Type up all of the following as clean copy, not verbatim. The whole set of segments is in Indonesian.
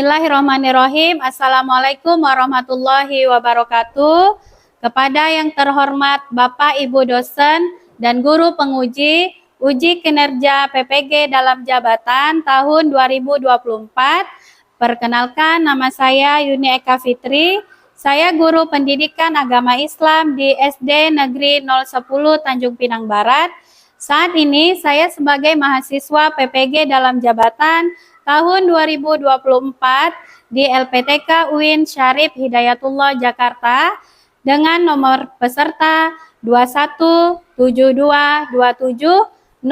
Bismillahirrahmanirrahim. Assalamualaikum warahmatullahi wabarakatuh. Kepada yang terhormat Bapak Ibu dosen dan guru penguji uji kinerja PPG dalam jabatan tahun 2024. Perkenalkan, nama saya Yuni Eka Fitri. Saya guru pendidikan agama Islam di SD Negeri 010 Tanjung Pinang Barat. Saat ini saya sebagai mahasiswa PPG dalam jabatan tahun 2024 di LPTK UIN Syarif Hidayatullah Jakarta dengan nomor peserta 217227000293.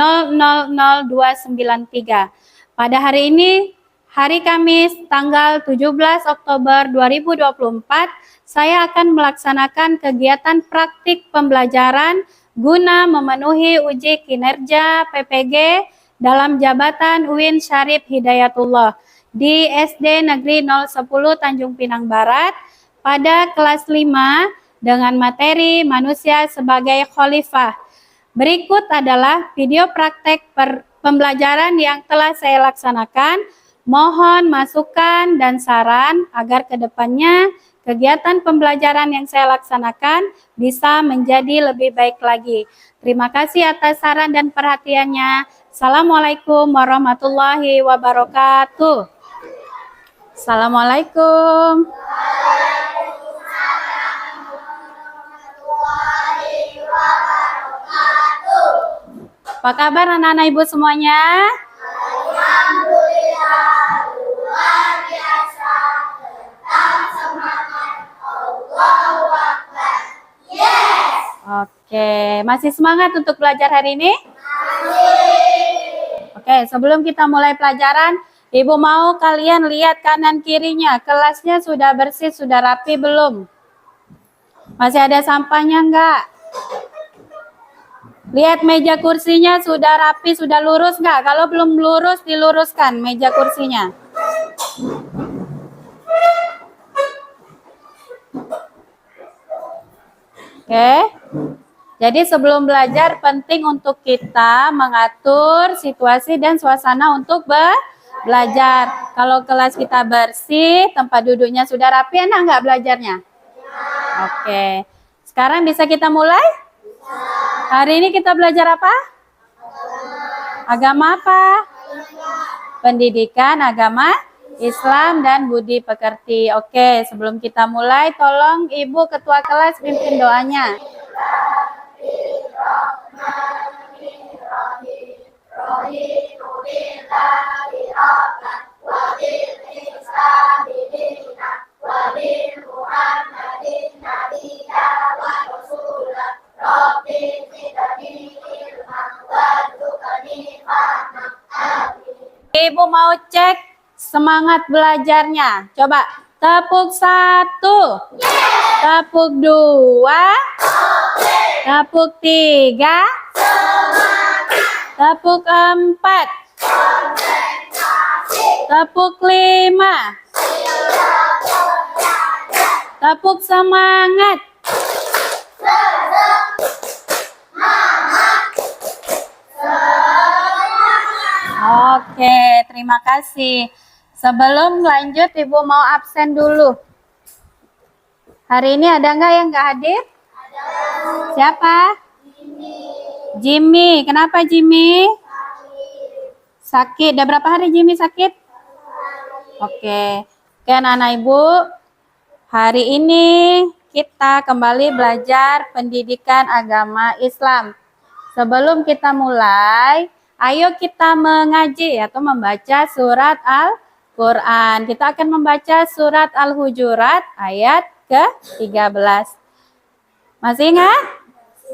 Pada hari ini, hari Kamis tanggal 17 Oktober 2024, saya akan melaksanakan kegiatan praktik pembelajaran guna memenuhi uji kinerja PPG dalam jabatan UIN Syarif Hidayatullah di SD Negeri 010 Tanjung Pinang Barat pada kelas 5 dengan materi manusia sebagai khalifah. Berikut adalah video praktek pembelajaran yang telah saya laksanakan. Mohon masukan dan saran agar kedepannya kegiatan pembelajaran yang saya laksanakan bisa menjadi lebih baik lagi. Terima kasih atas saran dan perhatiannya. Assalamualaikum warahmatullahi wabarakatuh. Assalamualaikum. Apa kabar anak-anak ibu semuanya? Alhamdulillah, luar biasa, tetap semangat, Allahu Akbar. Yes! Oke, masih semangat untuk belajar hari ini? Oke, sebelum kita mulai pelajaran, Ibu mau kalian lihat kanan kirinya, kelasnya sudah bersih, sudah rapi belum? Masih ada sampahnya enggak? Lihat meja kursinya sudah rapi, sudah lurus enggak? Kalau belum lurus, diluruskan meja kursinya. Oke. Jadi sebelum belajar penting untuk kita mengatur situasi dan suasana untuk belajar. Kalau kelas kita bersih, tempat duduknya sudah rapi, enak nggak belajarnya? Oke. Sekarang bisa kita mulai? Hari ini kita belajar apa? Agama apa? Pendidikan agama Islam dan budi pekerti. Oke, sebelum kita mulai, tolong Ibu Ketua kelas pimpin doanya. Ibu mau cek semangat belajarnya. Coba tepuk 1, tepuk 2, tepuk 3, tepuk 4, tepuk 5, tepuk semangat. Oke, terima kasih. Sebelum lanjut, Ibu mau absen dulu. Hari ini ada nggak yang nggak hadir? Ada. Siapa? Jimmy. Kenapa Jimmy? Sakit. Udah berapa hari Jimmy sakit? Oke. Oke anak-anak Ibu. Hari ini kita kembali belajar pendidikan agama Islam. Sebelum kita mulai, ayo kita mengaji atau membaca surat Al-Quran. Kita akan membaca surat Al-Hujurat ayat ke-13. Masih ingat?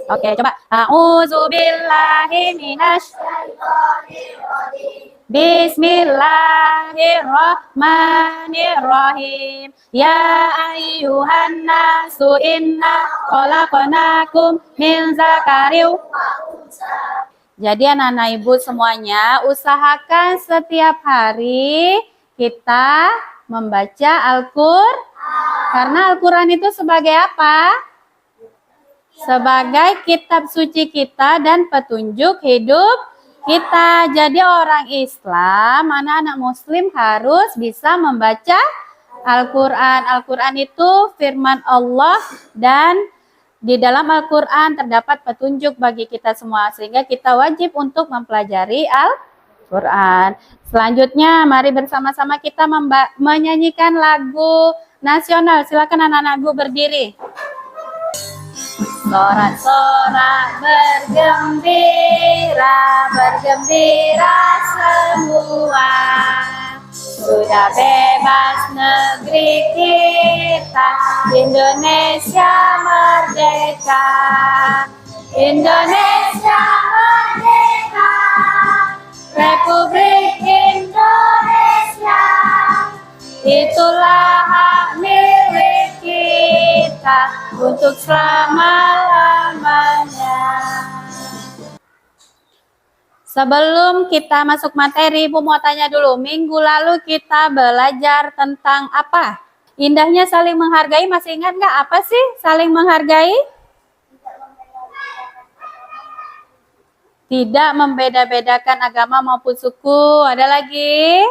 Oke, coba. A'udzubillahi minasyaitonirrajim. Bismillahirrahmanirrahim. Ya ayyuhan nasu inna khalaqnakum min zakarin wa unsa. Jadi anak-anak Ibu semuanya, usahakan setiap hari kita membaca Al-Quran. Karena Al-Quran itu sebagai apa? Sebagai kitab suci kita dan petunjuk hidup Kita jadi orang Islam, anak-anak Muslim harus bisa membaca Al-Quran. Al-Quran itu firman Allah dan di dalam Al-Quran terdapat petunjuk bagi kita semua. Sehingga kita wajib untuk mempelajari Al-Quran. Selanjutnya mari bersama-sama kita menyanyikan lagu nasional. Silakan anak-anakku berdiri. Sorak-sorak bergembira, bergembira semua. Sudah bebas negeri kita, Indonesia merdeka. Indonesia merdeka, Republik Indonesia. Itulah hak milik kita untuk selama-lamanya. Sebelum kita masuk materi, Ibu mau tanya dulu, minggu lalu kita belajar tentang apa? Indahnya saling menghargai, masih ingat nggak apa sih saling menghargai? Tidak membeda-bedakan agama maupun suku. Ada lagi?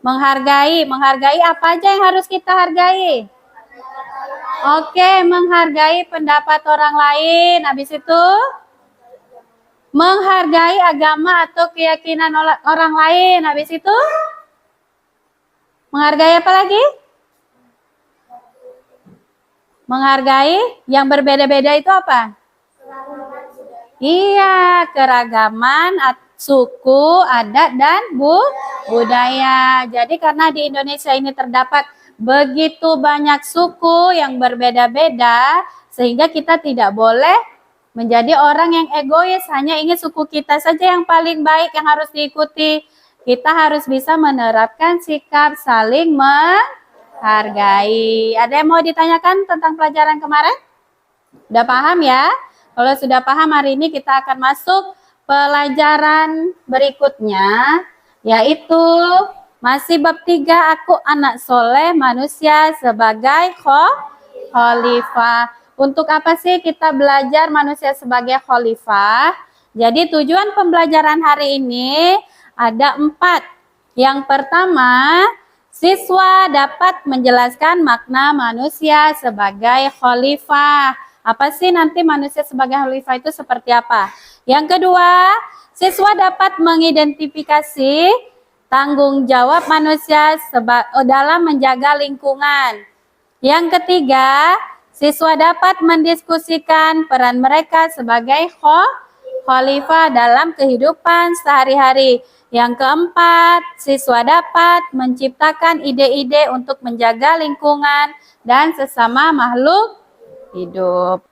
Menghargai apa aja yang harus kita hargai? Oke, menghargai pendapat orang lain. Habis itu menghargai agama atau keyakinan orang lain. Habis itu menghargai apa lagi? Menghargai yang berbeda-beda itu apa? Iya, keragaman, suku, adat, dan budaya. Jadi karena di Indonesia ini terdapat begitu banyak suku yang berbeda-beda, sehingga kita tidak boleh menjadi orang yang egois, hanya ingin suku kita saja yang paling baik yang harus diikuti. Kita harus bisa menerapkan sikap saling menghargai. Ada yang mau ditanyakan tentang pelajaran kemarin? Udah paham ya? Kalau sudah paham, hari ini kita akan masuk pelajaran berikutnya, yaitu masih bab 3, aku anak soleh manusia sebagai khalifah. Untuk apa sih kita belajar manusia sebagai khalifah? Jadi tujuan pembelajaran hari ini ada 4. Yang pertama, siswa dapat menjelaskan makna manusia sebagai khalifah. Apa sih nanti manusia sebagai khalifah itu seperti apa? Yang kedua, siswa dapat mengidentifikasi tanggung jawab manusia dalam menjaga lingkungan. Yang ketiga, siswa dapat mendiskusikan peran mereka sebagai khalifah dalam kehidupan sehari-hari. Yang keempat, siswa dapat menciptakan ide-ide untuk menjaga lingkungan dan sesama makhluk hidup.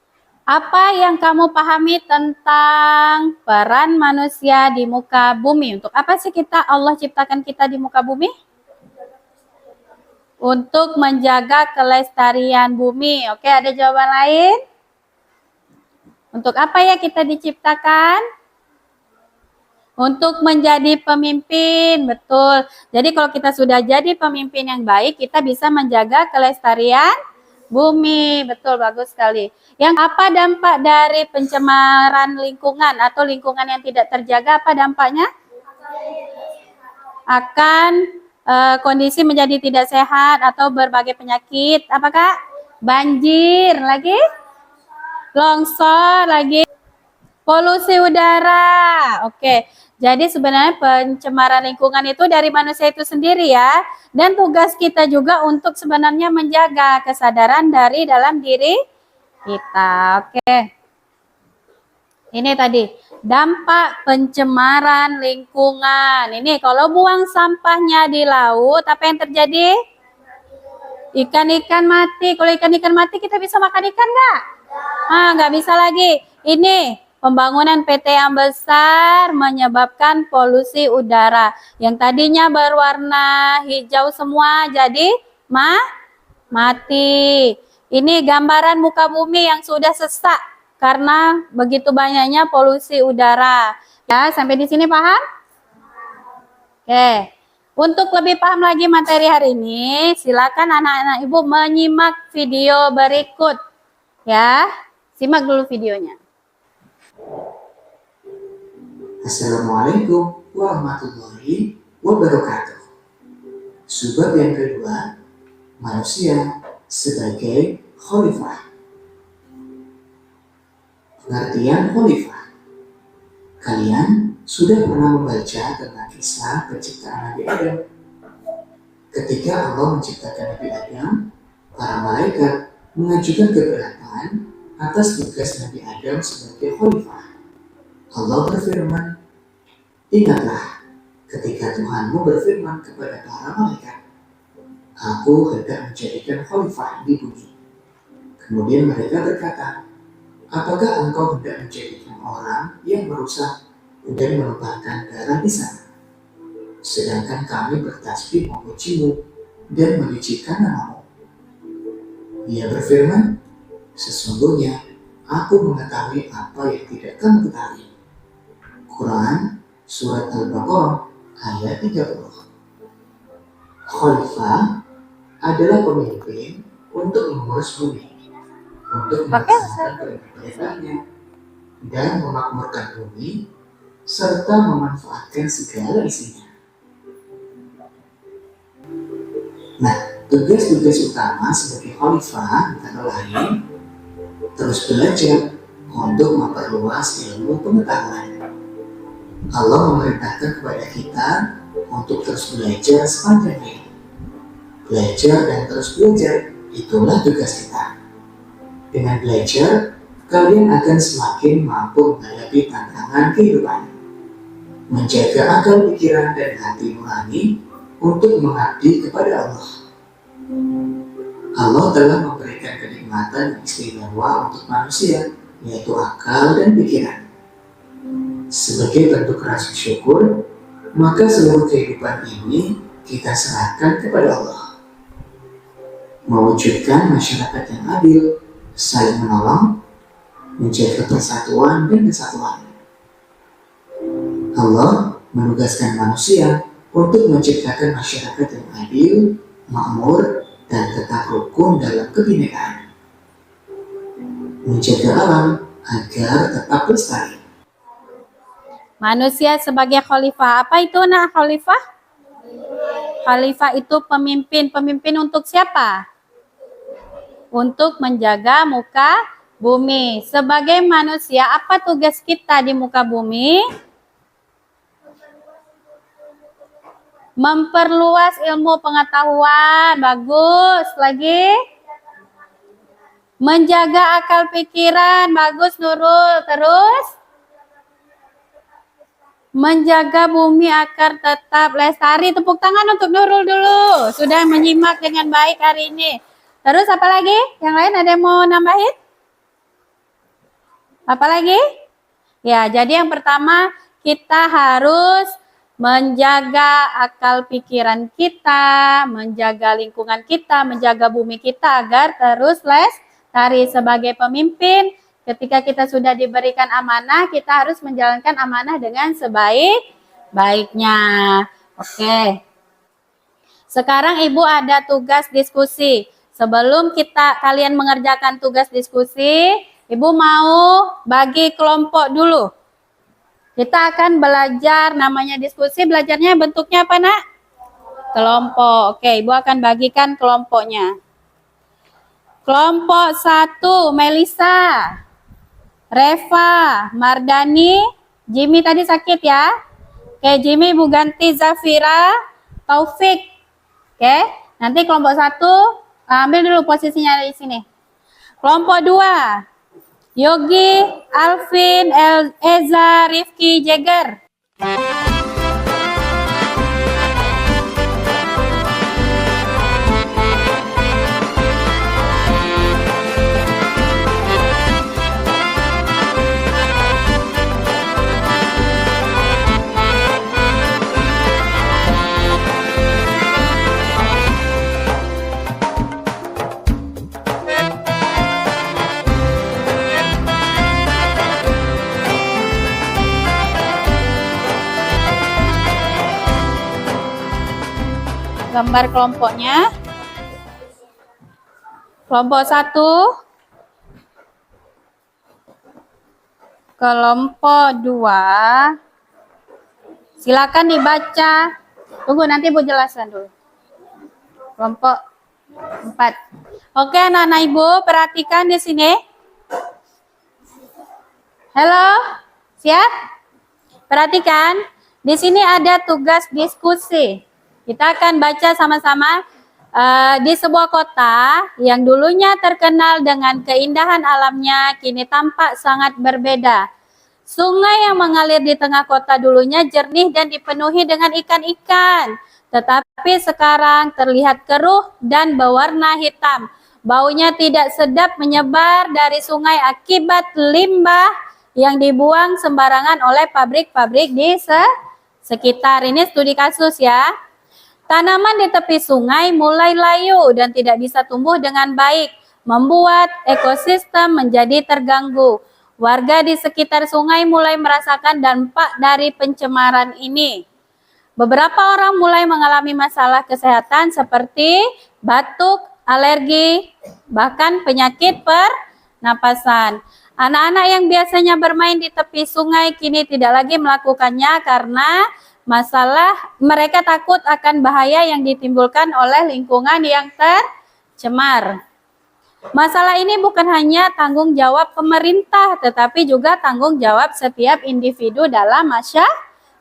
Apa yang kamu pahami tentang peran manusia di muka bumi? Untuk apa sih Allah ciptakan kita di muka bumi? Untuk menjaga kelestarian bumi. Oke, ada jawaban lain? Untuk apa ya kita diciptakan? Untuk menjadi pemimpin, betul. Jadi kalau kita sudah jadi pemimpin yang baik, kita bisa menjaga kelestarian bumi, betul, bagus sekali. Yang apa dampak dari pencemaran lingkungan atau lingkungan yang tidak terjaga, apa dampaknya? Akan kondisi menjadi tidak sehat atau berbagai penyakit. Apakah? Banjir, lagi? Longsor, lagi? Polusi udara. Oke. Jadi sebenarnya pencemaran lingkungan itu dari manusia itu sendiri ya. Dan tugas kita juga untuk sebenarnya menjaga kesadaran dari dalam diri kita. Oke. Ini tadi dampak pencemaran lingkungan. Ini kalau buang sampahnya di laut, apa yang terjadi? Ikan-ikan mati. Kalau ikan-ikan mati kita bisa makan ikan nggak? Nggak bisa lagi. Ini pembangunan PT yang besar menyebabkan polusi udara. Yang tadinya berwarna hijau semua jadi mati. Ini gambaran muka bumi yang sudah sesak karena begitu banyaknya polusi udara. Ya, sampai di sini paham? Oke. Untuk lebih paham lagi materi hari ini, silakan anak-anak Ibu menyimak video berikut. Ya, simak dulu videonya. Assalamualaikum warahmatullahi wabarakatuh. Subbab yang kedua, manusia sebagai khalifah. Pengertian khalifah. Kalian sudah pernah membaca tentang kisah penciptaan Nabi Adam. Ketika Allah menciptakan Nabi Adam, para malaikat mengajukan keberatan atas tugas Nabi Adam sebagai khalifah. Allah berfirman, ingatlah ketika Tuhanmu berfirman kepada para malaikat, Aku hendak menjadikan khalifah di bumi. Kemudian mereka berkata, apakah engkau hendak menjadikan orang yang merusak dan menumpahkan darah di sana? Sedangkan kami bertasbih memujimu dan menyucikan namamu. Ia berfirman, sesungguhnya aku mengetahui apa yang tidak kamu ketahui. Quran Surat Al-Baqarah ayat 30. Khalifah adalah pemimpin untuk mengurus bumi, untuk melaksanakan perintah-perintahnya dan memakmurkan bumi serta memanfaatkan segala isinya. Nah, tugas-tugas utama sebagai khalifah antara lain terus belajar untuk memperluas ilmu pengetahuan. Allah memerintahkan kepada kita untuk terus belajar sepanjang hidup. Belajar dan terus belajar, itulah tugas kita. Dengan belajar, kalian akan semakin mampu menghadapi tantangan kehidupan. Menjaga akal pikiran dan hati nurani untuk mengabdi kepada Allah. Allah telah memberikan kenikmatan yang istimewa untuk manusia, yaitu akal dan pikiran. Sebagai bentuk rasa syukur, maka seluruh kehidupan ini kita serahkan kepada Allah. Mewujudkan masyarakat yang adil, saling menolong, menjaga persatuan dan kesatuan. Allah menugaskan manusia untuk menciptakan masyarakat yang adil, makmur, dan tetap rukun dalam kebinekaan. Menjaga alam agar tetap lestari. Manusia sebagai khalifah. Apa itu nak khalifah? Khalifah itu pemimpin. Pemimpin untuk siapa? Untuk menjaga muka bumi. Sebagai manusia, apa tugas kita di muka bumi? Memperluas ilmu pengetahuan. Bagus. Lagi? Menjaga akal pikiran. Bagus Nurul. Terus? Menjaga bumi agar tetap lestari. Tepuk tangan untuk Nurul dulu. Sudah menyimak dengan baik hari ini. Terus apa lagi? Yang lain ada yang mau nambahin? Apa lagi? Ya, jadi yang pertama kita harus menjaga akal pikiran kita, menjaga lingkungan kita, menjaga bumi kita agar terus lestari. Sebagai pemimpin, ketika kita sudah diberikan amanah, kita harus menjalankan amanah dengan sebaik-baiknya. Oke. Sekarang Ibu ada tugas diskusi. Sebelum kalian mengerjakan tugas diskusi, Ibu mau bagi kelompok dulu. Kita akan belajar namanya diskusi. Belajarnya bentuknya apa, Nak? Kelompok. Oke, Ibu akan bagikan kelompoknya. Kelompok 1, Melisa, Reva, Mardani, Jimmy tadi sakit ya. Oke, Jimmy Ibu ganti Zafira, Taufik. Oke, nanti kelompok 1 ambil dulu posisinya di sini. Kelompok 2, Yogi, Alvin, Eza, Rifki, Jagger. Gambar kelompoknya. Kelompok 1, kelompok 2, Silakan dibaca. Tunggu nanti Bu jelaskan dulu. Kelompok 4. Oke, anak-anak Ibu, perhatikan di sini. Halo, siap? Perhatikan, di sini ada tugas diskusi. Kita akan baca sama-sama. Di sebuah kota yang dulunya terkenal dengan keindahan alamnya, kini tampak sangat berbeda. Sungai yang mengalir di tengah kota dulunya jernih dan dipenuhi dengan ikan-ikan. Tetapi sekarang terlihat keruh dan berwarna hitam. Baunya tidak sedap menyebar dari sungai akibat limbah yang dibuang sembarangan oleh pabrik-pabrik di sekitar. Ini studi kasus ya. Tanaman di tepi sungai mulai layu dan tidak bisa tumbuh dengan baik, membuat ekosistem menjadi terganggu. Warga di sekitar sungai mulai merasakan dampak dari pencemaran ini. Beberapa orang mulai mengalami masalah kesehatan seperti batuk, alergi, bahkan penyakit pernapasan. Anak-anak yang biasanya bermain di tepi sungai kini tidak lagi melakukannya karena mereka takut akan bahaya yang ditimbulkan oleh lingkungan yang tercemar. Masalah ini bukan hanya tanggung jawab pemerintah, tetapi juga tanggung jawab setiap individu dalam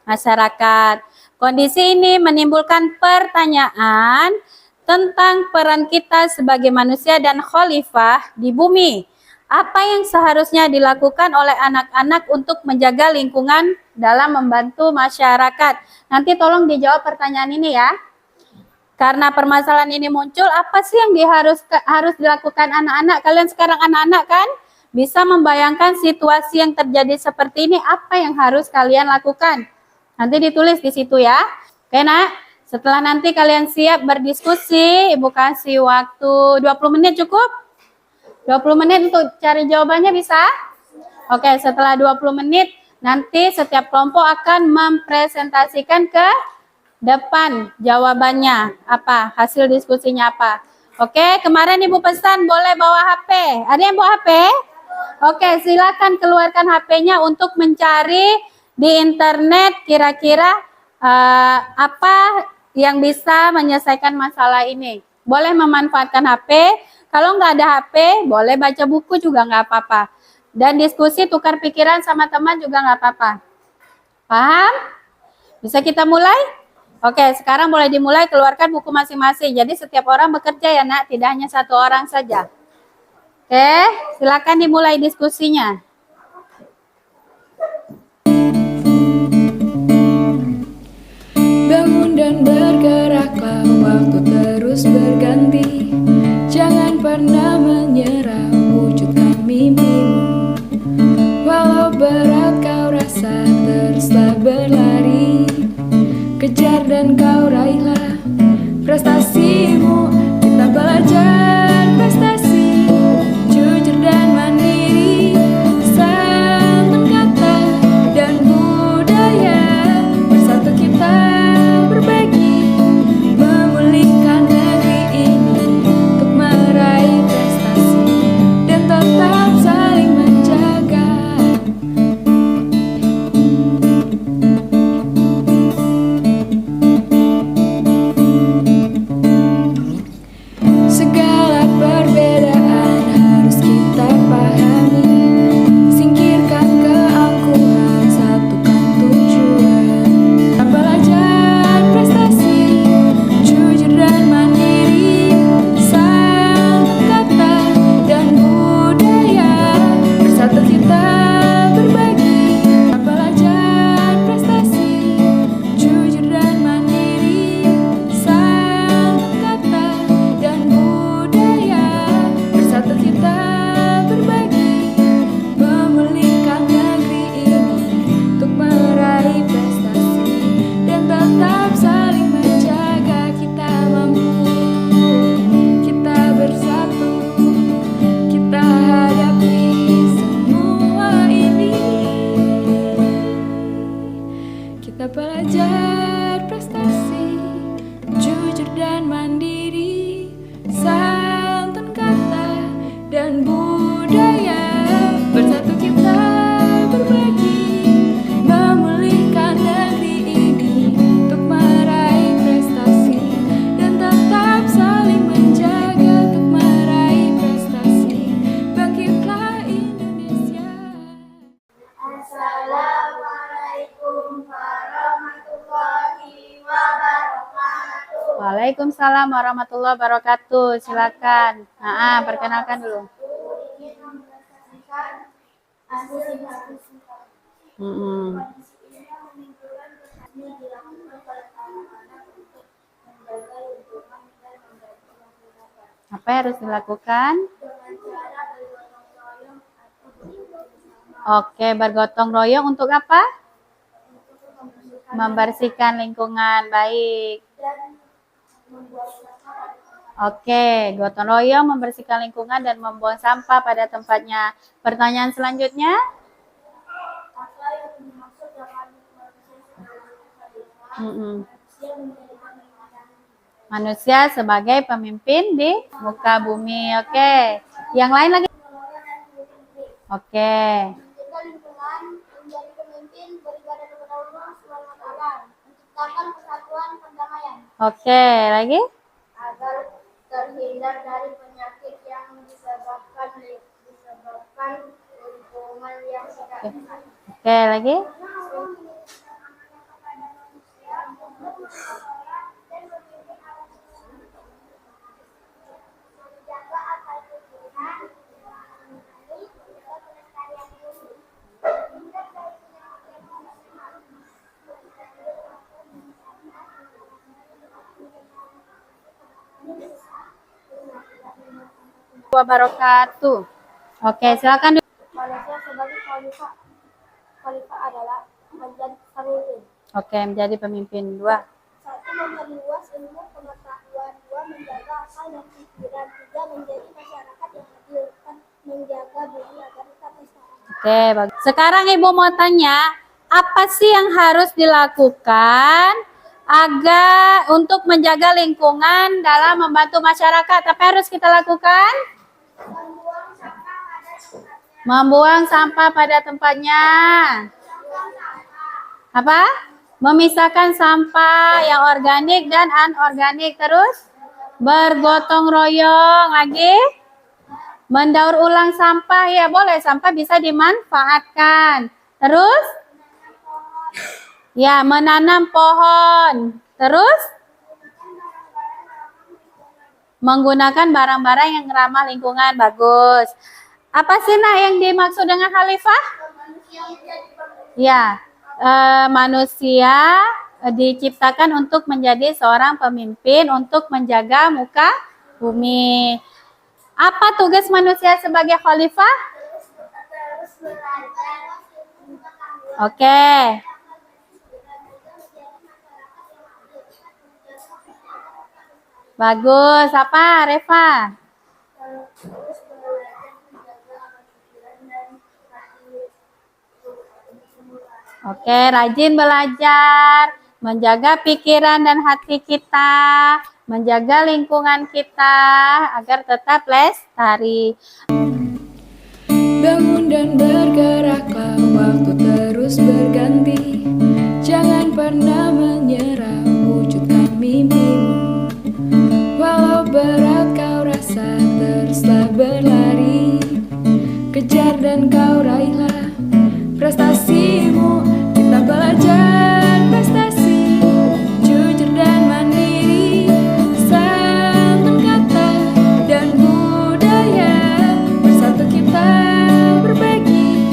masyarakat. Kondisi ini menimbulkan pertanyaan tentang peran kita sebagai manusia dan khalifah di bumi. Apa yang seharusnya dilakukan oleh anak-anak untuk menjaga lingkungan dalam membantu masyarakat? Nanti tolong dijawab pertanyaan ini ya. Karena permasalahan ini muncul, apa sih yang harus dilakukan anak-anak? Kalian sekarang anak-anak kan? Bisa membayangkan situasi yang terjadi seperti ini, apa yang harus kalian lakukan? Nanti ditulis di situ ya. Oke nak, setelah nanti kalian siap berdiskusi, Ibu kasih waktu 20 menit cukup? 20 menit untuk cari jawabannya bisa? Oke, setelah 20 menit nanti setiap kelompok akan mempresentasikan ke depan jawabannya apa, hasil diskusinya apa. Oke, kemarin Ibu pesan boleh bawa HP. Ada yang bawa HP? Oke, silakan keluarkan HP-nya untuk mencari di internet kira-kira apa yang bisa menyelesaikan masalah ini. Boleh memanfaatkan HP. Kalau nggak ada HP, boleh baca buku juga nggak apa-apa. Dan diskusi, tukar pikiran sama teman juga nggak apa-apa. Paham? Bisa kita mulai? Oke, sekarang boleh dimulai, keluarkan buku masing-masing. Jadi setiap orang bekerja ya nak, tidak hanya satu orang saja. Oke, silakan dimulai diskusinya. Bangun dan bergeraklah, waktu terus berganti. Jangan pernah menyerah, wujudkan mimpimu. Walau berat kau rasa, teruslah berlari. Kejar dan kau raihlah prestasimu. Kita belajar prestasi, jujur dan mandiri. Santun kata dan budaya, bersatu kita berbagi, memulihkan negeri ini untuk meraih prestasi dan tetap saling menjaga. Segala perbedaan harus kita pahami, singkirkan keangkuhan, satukan tujuan. Kita belajar prestasi, jujur dan mandiri. Santun kata dan budaya, bersatu kita berbagi. Kita belajar prestasi, jujur dan mandiri. Santun kata dan budaya, bersatu kita berbagi, memulihkan negeri ini untuk meraih prestasi dan tetap saling menjaga. Kita mampu, kita bersatu, kita hadapi semua ini. Kita belajar prestasi, jujur dan mandiri. Santun kata dan budaya, bersatu kita berbagi, memulihkan negeri ini Waalaikumsalam warahmatullahi wabarakatuh. Silakan. Perkenalkan dulu. Apa yang harus dilakukan? Oke, bergotong royong untuk apa? Membersihkan lingkungan. Baik. Oke, gotong royong membersihkan lingkungan dan membuang sampah pada tempatnya. Pertanyaan selanjutnya? Apa yang dimaksud dengan Manusia sebagai pemimpin di muka bumi. Oke. Yang lain lagi? Oke. menjaga lingkungan, menjadi pemimpin, beribadah kepada Allah Subhanahu wa taala, menciptakan persatuan perdamaian Oke, lagi? agar terhindar dari penyakit yang disebabkan lingkungan yang tidak sehat. Oke, lagi? Menjaga akal pikiran, mengenai pelestarian bumi, terhindar dari penyakit yang tidak sehat. Wabarakatuh. Oke, silakan. Manusia sebagai khalifah adalah menjadi pemimpin. Oke, menjadi pemimpin. 2. Satu, memberi luas ilmu pengetahuan. 2, menjaga akal dan pikiran. 3, menjadi masyarakat yang adil. 4, menjaga bumi agar tetap lestari. Oke, bagus. Sekarang Ibu mau tanya, apa sih yang harus dilakukan agar untuk menjaga lingkungan dalam membantu masyarakat? Apa yang harus kita lakukan? Membuang sampah pada tempatnya. Apa? Memisahkan sampah yang organik dan anorganik. Terus bergotong royong. Lagi? Mendaur ulang sampah. Ya boleh, sampah bisa dimanfaatkan. Terus? Ya, menanam pohon. Terus? Menggunakan barang-barang yang ramah lingkungan. Bagus. Apa sih yang dimaksud dengan khalifah? Ya, manusia diciptakan untuk menjadi seorang pemimpin untuk menjaga muka bumi. Apa tugas manusia sebagai khalifah? Oke. Bagus. Apa, Reva? Oke, rajin belajar, menjaga pikiran dan hati kita, menjaga lingkungan kita agar tetap lestari. Bangun dan bergeraklah, waktu terus berganti. Jangan pernah menyerah, wujudkan mimpimu. Walau berat kau rasa, teruslah berlari. Kejar dan kau raihlah prestasimu. Kita belajar prestasi, jujur dan mandiri, santun kata dan budaya. Bersatu kita berbagi,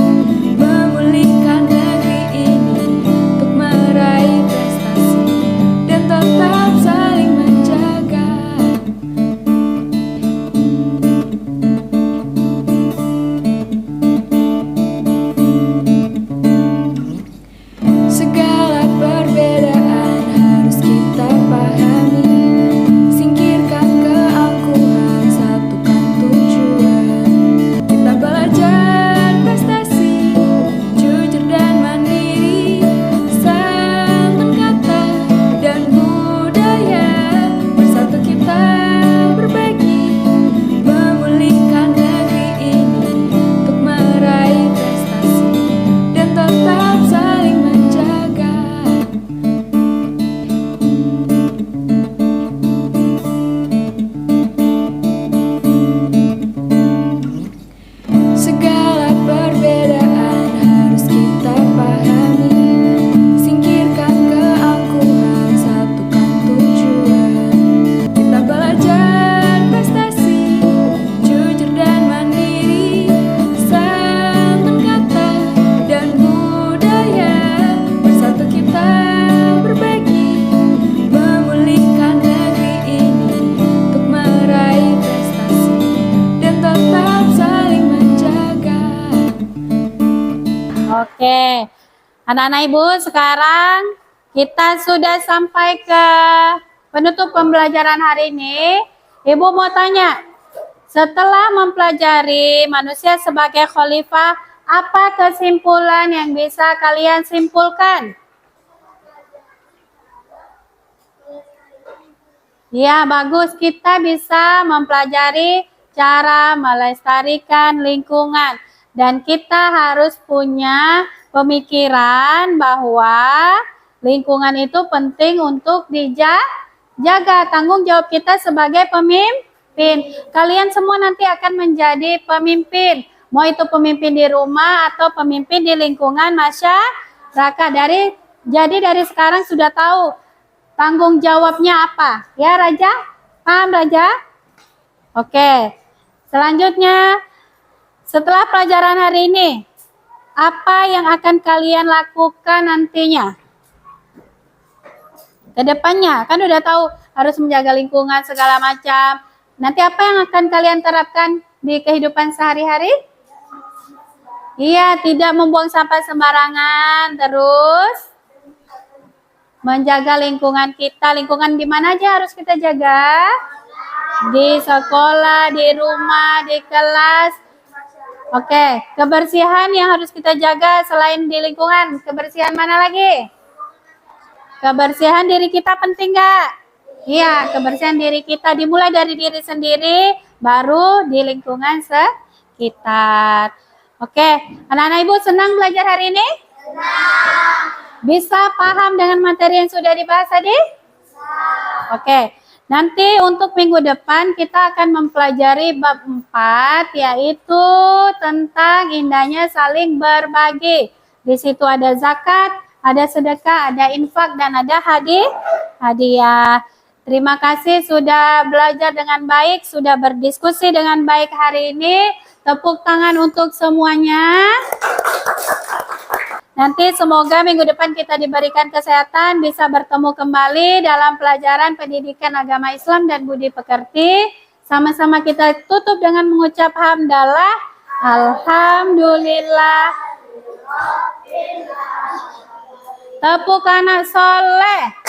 Oke. Anak-anak Ibu, sekarang kita sudah sampai ke penutup pembelajaran hari ini. Ibu mau tanya, setelah mempelajari manusia sebagai khalifah, apa kesimpulan yang bisa kalian simpulkan? Ya, bagus. Kita bisa mempelajari cara melestarikan lingkungan. Dan kita harus punya pemikiran bahwa lingkungan itu penting untuk dijaga. Tanggung jawab kita sebagai pemimpin. Kalian semua nanti akan menjadi pemimpin. Mau itu pemimpin di rumah atau pemimpin di lingkungan masyarakat. Jadi dari sekarang sudah tahu tanggung jawabnya apa. Ya Raja? Paham Raja? Oke. Selanjutnya, setelah pelajaran hari ini, apa yang akan kalian lakukan nantinya? Kedepannya, kan udah tahu harus menjaga lingkungan segala macam. Nanti apa yang akan kalian terapkan di kehidupan sehari-hari? Iya, tidak membuang sampah sembarangan, terus menjaga lingkungan kita. Lingkungan di mana aja harus kita jaga? Di sekolah, di rumah, di kelas. Oke, kebersihan yang harus kita jaga selain di lingkungan. Kebersihan mana lagi? Kebersihan diri kita penting nggak? Iya, kebersihan diri kita dimulai dari diri sendiri, baru di lingkungan sekitar. Oke, anak-anak Ibu senang belajar hari ini? Senang. Bisa paham dengan materi yang sudah dibahas tadi? Oke. Nanti untuk minggu depan kita akan mempelajari bab 4, yaitu tentang indahnya saling berbagi. Di situ ada zakat, ada sedekah, ada infak, dan ada hadiah. Terima kasih sudah belajar dengan baik, sudah berdiskusi dengan baik hari ini. Tepuk tangan untuk semuanya. Nanti semoga minggu depan kita diberikan kesehatan, bisa bertemu kembali dalam pelajaran pendidikan agama Islam dan budi pekerti. Sama-sama kita tutup dengan mengucap hamdalah. Alhamdulillah. Tepuk anak soleh.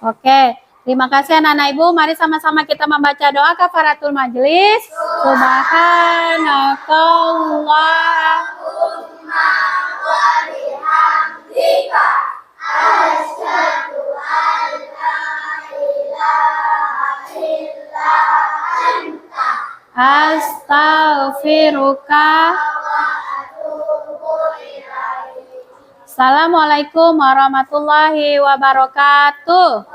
Oke, terima kasih anak-anak Ibu. Mari sama-sama kita membaca doa kafaratul majelis. Subhanakallah. Astaghfiruka. Assalamualaikum warahmatullahi wabarakatuh.